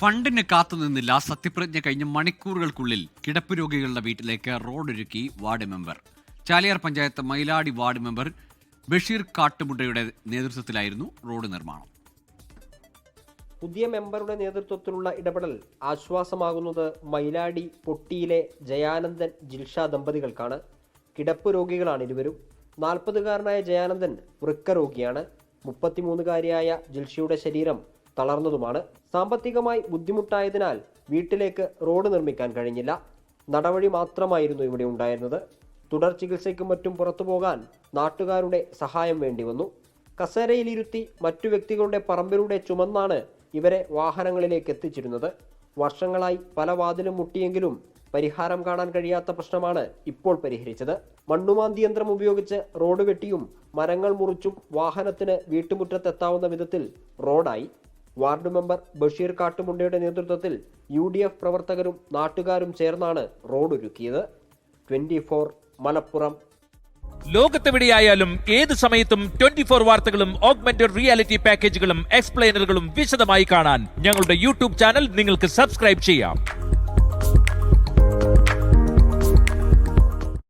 ഫണ്ടിന് കാത്തുനിന്നില്ല. സത്യപ്രതിജ്ഞ കഴിഞ്ഞ് മണിക്കൂറുകൾക്കുള്ളിൽ കിടപ്പ് രോഗികളുടെ വീട്ടിലേക്ക് റോഡൊരുക്കി ward member. Chaliyar panchayat Mayiladi ward member Basheer കാട്ടുമുണ്ടയുടെ നേതൃത്വത്തിലായിരുന്നു റോഡ് നിർമ്മാണം. പുതിയ മെമ്പറുടെ നേതൃത്വത്തിലുള്ള ഇടപെടൽ ആശ്വാസമാകുന്നത് മൈലാടി പൊട്ടിയിലെ ജയാനന്ദൻ ജിൽഷ ദമ്പതികൾക്കാണ്. കിടപ്പ് രോഗികളാണ് ഇരുവരും. 40-കാരനായ ജയാനന്ദൻ വൃക്ക രോഗിയാണ്. 33-കാരിയായ ജിൽഷയുടെ ശരീരം തളർന്നതുമാണ്. സാമ്പത്തികമായി ബുദ്ധിമുട്ടായതിനാൽ വീട്ടിലേക്ക് റോഡ് നിർമ്മിക്കാൻ കഴിഞ്ഞില്ല. നടവഴി മാത്രമായിരുന്നു ഇവിടെ ഉണ്ടായിരുന്നത്. തുടർ ചികിത്സയ്ക്കും മറ്റും പുറത്തു പോകാൻ നാട്ടുകാരുടെ സഹായം വേണ്ടി വന്നു. കസേരയിലിരുത്തി മറ്റു വ്യക്തികളുടെ പറമ്പിലൂടെ ചുമന്നാണ് ഇവരെ വാഹനങ്ങളിലേക്ക് എത്തിച്ചിരുന്നത്. വർഷങ്ങളായി പല വാതിലും മുട്ടിയെങ്കിലും പരിഹാരം കാണാൻ കഴിയാത്ത പ്രശ്നമാണ് ഇപ്പോൾ പരിഹരിച്ചത്. മണ്ണുമാന്തി യന്ത്രം ഉപയോഗിച്ച് റോഡ് വെട്ടിയും മരങ്ങൾ മുറിച്ചും വാഹനത്തിന് വീട്ടുമുറ്റത്തെത്താവുന്ന വിധത്തിൽ റോഡായി. വാർഡ് മെമ്പർ ബഷീർ കാട്ടുമുണ്ടയുടെ നേതൃത്വത്തിൽ UDF പ്രവർത്തകരും നാട്ടുകാരും ചേർന്നാണ് റോഡ് ഒരുക്കിയത്. 24 മലപ്പുറം. ലോകത്തെവിടെയായാലും ഏത് സമയത്തും 24 വാർത്തകളും ഓഗ്മെന്റഡ് റിയാലിറ്റി പാക്കേജുകളും എക്സ്പ്ലെയിനറുകളും വിശദമായി കാണാൻ ഞങ്ങളുടെ YouTube ചാനൽ നിങ്ങൾക്ക് സബ്സ്ക്രൈബ് ചെയ്യാം.